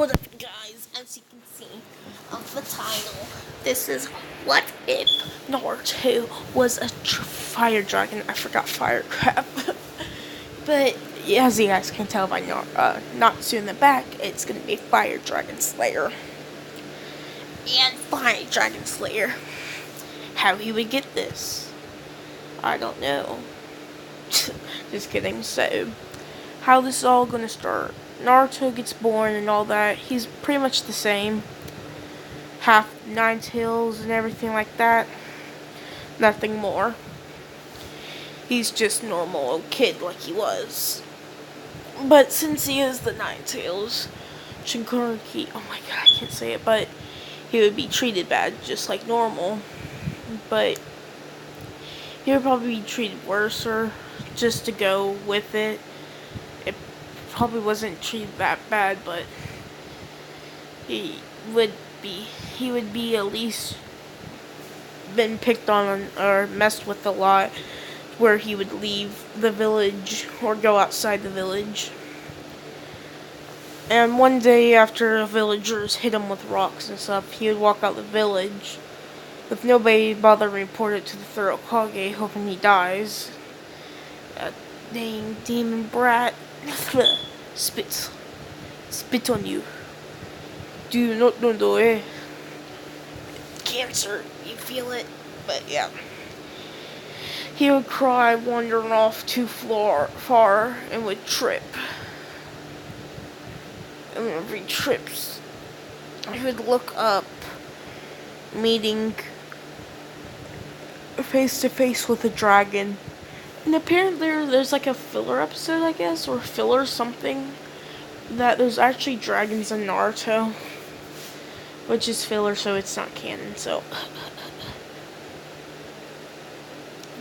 What up, guys? As you can see of the title, this is What If Naruto Was a Fire Dragon. I forgot fire crap. But as you guys can tell by Natsu in the back, it's going to be Fire Dragon Slayer. And Fire Dragon Slayer. How he would get this, I don't know. Just kidding. So, how this is all going to start. Naruto gets born and all that. He's pretty much the same. Half 9 tails and everything like that. Nothing more. He's just normal old kid like he was. But since he is the 9 tails, Shinkuriki, oh my god, I can't say it, but he would be treated bad just like normal. But he would probably be treated worse or just to go with it. It probably wasn't treated that bad, but he would be at least been picked on or messed with a lot, where he would leave the village or go outside the village. And one day after villagers hit him with rocks and stuff, he would walk out the village with nobody bothering to report it to the third Hokage, hoping he dies. That dang demon brat. Spit on you. Do not know it. Cancer, you feel it? But yeah. He would cry, wandering off too far, and would trip. And whenever he trips, he would look up, meeting face to face with a dragon. And apparently there's like a filler episode, I guess, or filler something, that there's actually dragons in Naruto, which is filler, so it's not canon. So,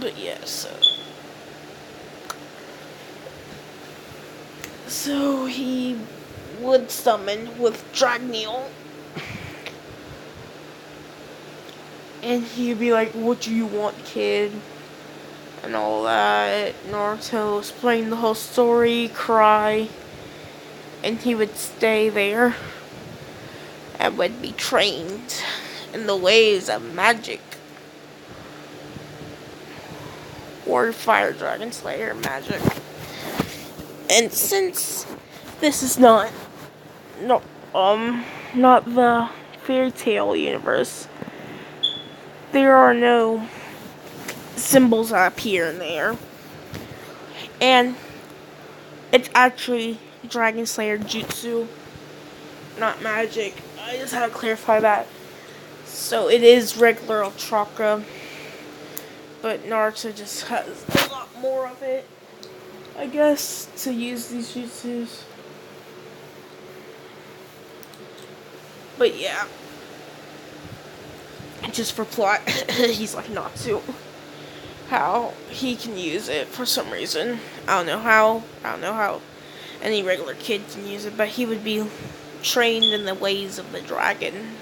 but yeah, so he would summon with Dragneel. And he'd be like, "What do you want, kid?" And all that. Naruto explained the whole story, cry. And he would stay there. And would be trained in the ways of magic. Or Fire Dragon Slayer magic. And since this is not the fairy tale universe, there are no symbols that appear in there. And it's actually Dragon Slayer Jutsu, not magic. I just had to clarify that. So it is regular chakra, but Naruto just has a lot more of it, I guess, to use these jutsus. But yeah. Just for plot, he's like Natsu. How he can use it for some reason. I don't know how any regular kid can use it, but he would be trained in the ways of the dragon.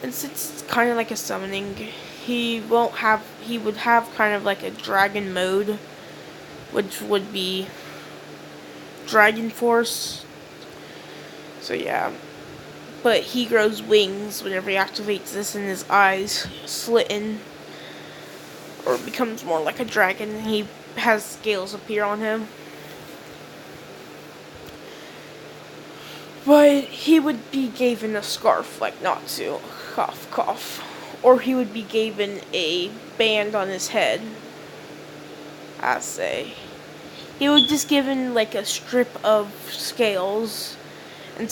And since it's kind of like a summoning, he would have kind of like a dragon mode, which would be Dragon Force. So yeah. But he grows wings whenever he activates this, and his eyes slitten, or becomes more like a dragon. He has scales appear on him. But he would be given a scarf like Natsu, cough cough, or he would be given a band on his head. I say he would just given like a strip of scales and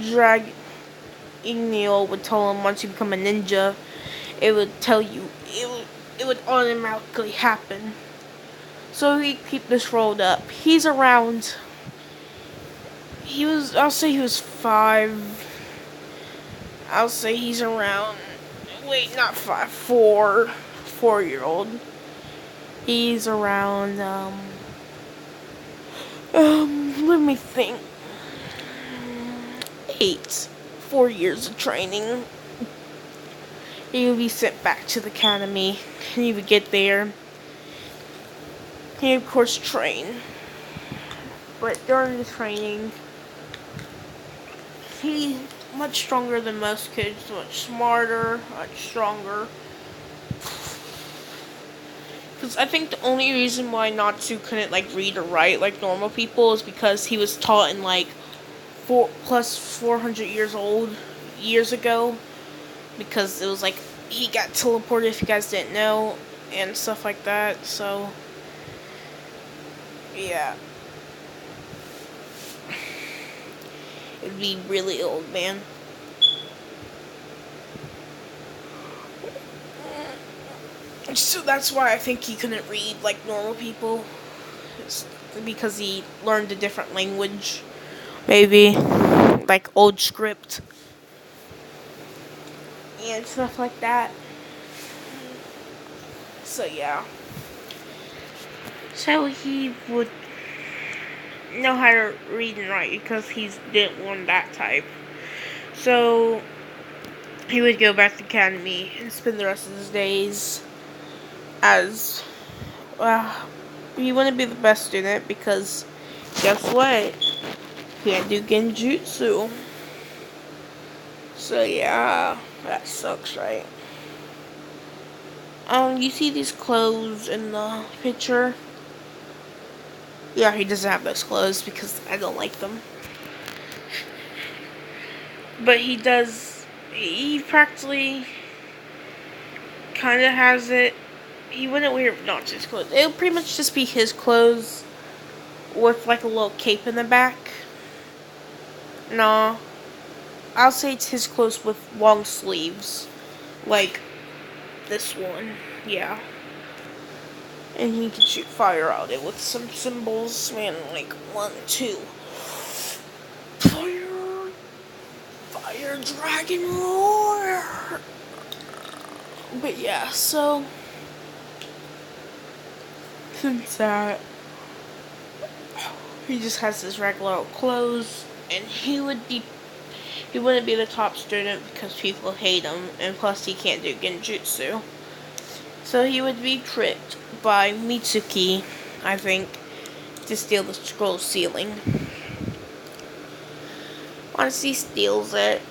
Dragneel would tell him once you become a ninja, it would tell you, it would automatically happen. So he keep this rolled up. I'll say he was 5. I'll say he's around, wait, not 5, 4-year-old. He's around, let me think. 8. 4 years of training. He would be sent back to the academy. He would get there. He of course train. But during the training, He much stronger than most kids, much smarter, much stronger. Because I think the only reason why Natsu couldn't like read or write like normal people is because he was taught in like 400 years old years ago. Because it was like he got teleported if you guys didn't know and stuff like that. So yeah, it'd be really old, man. So that's why I think he couldn't read like normal people. It's because he learned a different language. Maybe. Like old script. And stuff like that. So yeah. So he would know how to read and write because he didn't learn that type. So he would go back to the academy and spend the rest of his days as he wouldn't be the best student because guess what? He can't do genjutsu. So yeah, that sucks, right? You see these clothes in the picture? Yeah, he doesn't have those clothes because I don't like them. But he does. He practically kind of has it. He wouldn't wear not his clothes. It would pretty much just be his clothes with like a little cape in the back. Nah, I'll say it's his clothes with long sleeves, like this one. Yeah, and he can shoot fire out it with some symbols. Man, like 1, 2, fire, fire, dragon roar. But yeah, so since that, he just has his regular clothes, and he wouldn't be the top student because people hate him, and plus he can't do genjutsu. So he would be tricked by Mitsuki, I think, to steal the scroll ceiling. Once he steals it,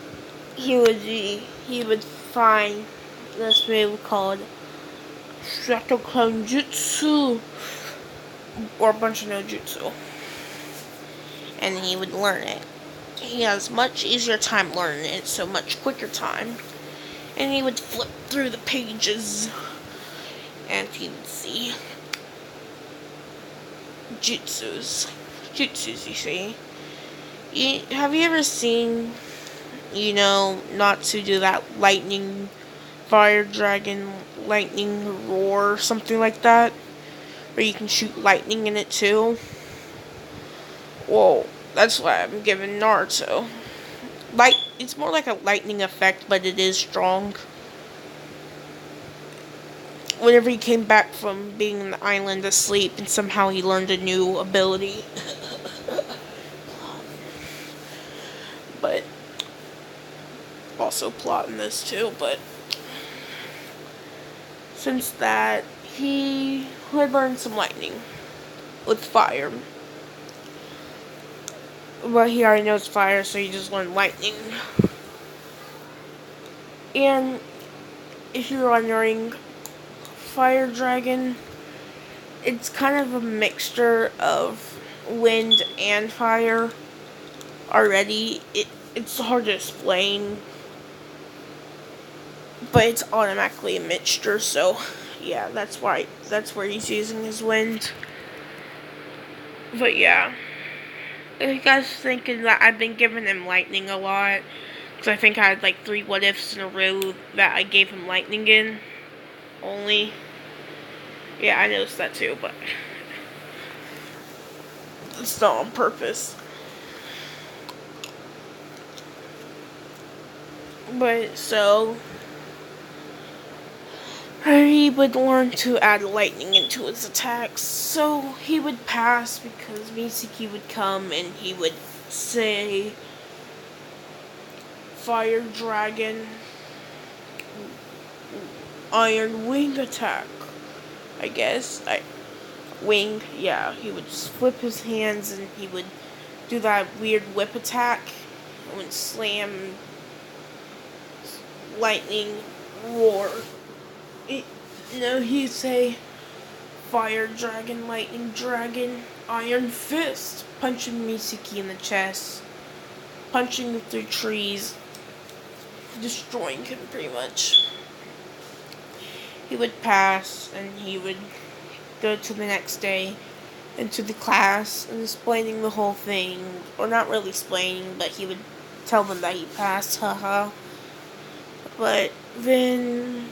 he would find this move called Shotokon Jutsu, or a bunch of no jutsu, and he would learn it. He has much easier time learning it, so much quicker time. And he would flip through the pages, and he would see jutsus, you see. Have you ever seen, Natsu do that lightning, fire dragon, lightning roar, something like that? Where you can shoot lightning in it too? Whoa. That's why I'm giving Naruto. It's more like a lightning effect, but it is strong. Whenever he came back from being in the island asleep, and somehow he learned a new ability. But also plot in this too, but since that, he would learn some lightning with fire. But he already knows fire, so he just learned lightning. And if you're wondering, fire dragon, it's kind of a mixture of wind and fire already. It's hard to explain, but it's automatically a mixture, so yeah, that's where he's using his wind. But yeah. If you guys thinking that I've been giving him lightning a lot, because I think I had like 3 what ifs in a row that I gave him lightning in, only. Yeah, I noticed that too, but it's not on purpose. But so, he would learn to add lightning into his attacks, so he would pass because Mitsuki would come and he would say, Fire Dragon, Iron Wing attack, I guess. Wing, yeah, he would just flip his hands and he would do that weird whip attack, when slam, lightning, roar. He'd say fire dragon, lightning dragon, iron fist, punching Misaki in the chest, punching through trees, destroying him pretty much. He would pass and he would go to the next day into the class and explaining the whole thing, or not really explaining, but he would tell them that he passed, haha. But then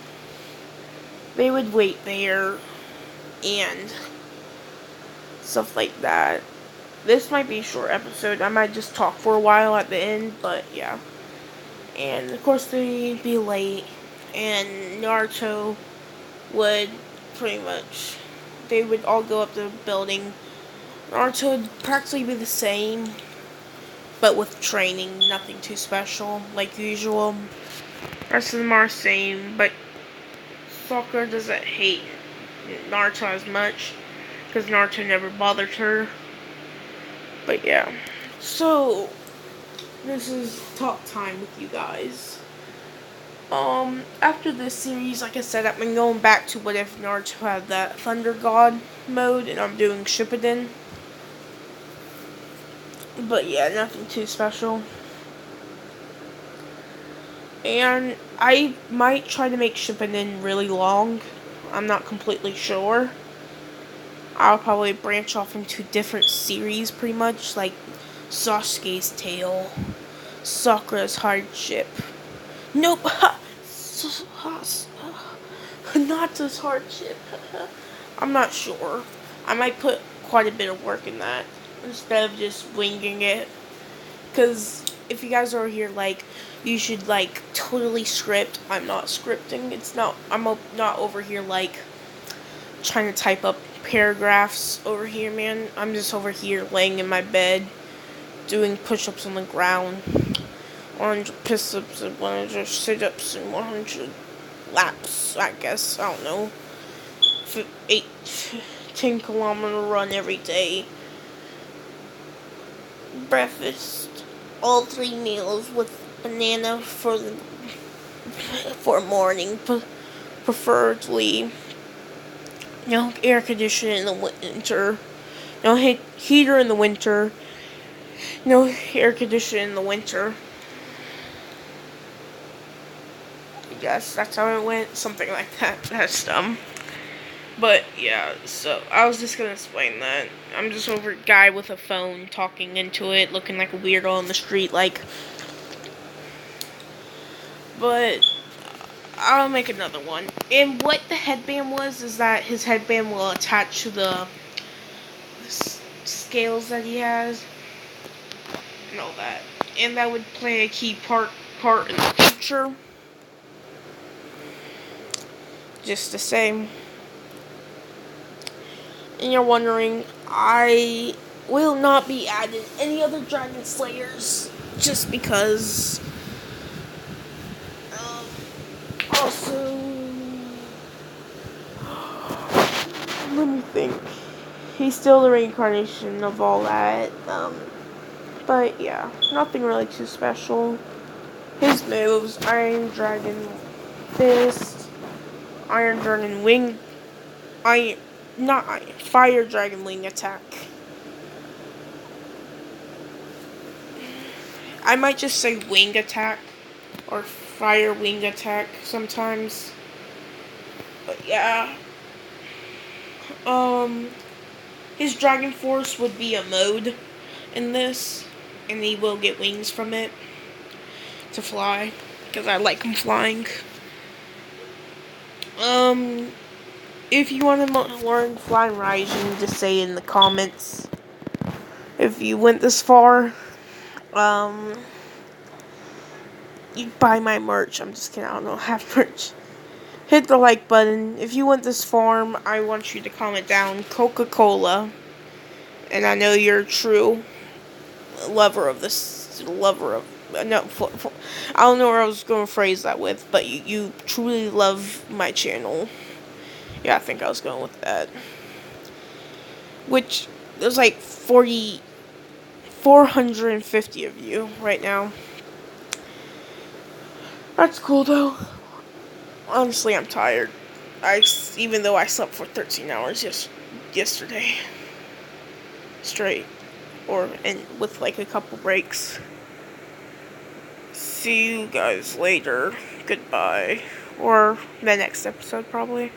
they would wait there and stuff like that. This might be a short episode. I might just talk for a while at the end, but yeah. And of course they'd be late, and Naruto would pretty much, they would all go up to the building. Naruto would practically be the same, but with training, nothing too special, like usual. The rest of them are the same, but Sakura doesn't hate Naruto as much, because Naruto never bothered her. But yeah. So, this is talk time with you guys. After this series, like I said, I've been going back to what if Naruto had that Thunder God mode, and I'm doing Shippuden. But yeah, nothing too special. And I might try to make Shippuden really long. I'm not completely sure. I'll probably branch off into different series pretty much, like Sasuke's Tale, Sakura's Hardship. Nope! Hinata's Hardship. I'm not sure. I might put quite a bit of work in that instead of just winging it. Because if you guys are here, like, you should, like, totally script. I'm not scripting. I'm not over here, like, trying to type up paragraphs over here, man. I'm just over here laying in my bed, doing push-ups on the ground, 100 push-ups and 100 sit-ups and 100 laps, I guess. I don't know. 10-kilometer run every day. Breakfast, all 3 meals with banana for morning, preferably. No air conditioning in the winter. No heater in the winter. No air conditioning in the winter. I guess that's how it went. Something like that. That's dumb. But yeah, so I was just gonna explain that. I'm just over a guy with a phone talking into it, looking like a weirdo on the street, like. But I'll make another one. And what the headband was is that his headband will attach to the scales that he has and all that. And that would play a key part in the future. Just the same. And you're wondering, I will not be adding any other Dragon Slayers just because. Also, let me think. He's still the reincarnation of all that. But yeah, nothing really too special. His moves: Iron Dragon Fist, Iron Dragon Wing, Fire Dragon Wing Attack. I might just say Wing Attack or Fire Wing Attack sometimes. But yeah. His Dragon Force would be a mode in this, and he will get wings from it to fly, because I like him flying. If you want to learn Flying Raijin, just say in the comments. If you went this far, you buy my merch. I'm just kidding, I don't have merch. Hit the like button. If you went this far, I want you to comment down Coca-Cola. And I know you're a true lover of this, I don't know where I was going to phrase that with, but you truly love my channel. Yeah, I think I was going with that. Which, there's like 450 of you right now. That's cool though. Honestly, I'm tired. Even though I slept for 13 hours yesterday straight, and with like a couple breaks. See you guys later. Goodbye. Or the next episode, probably.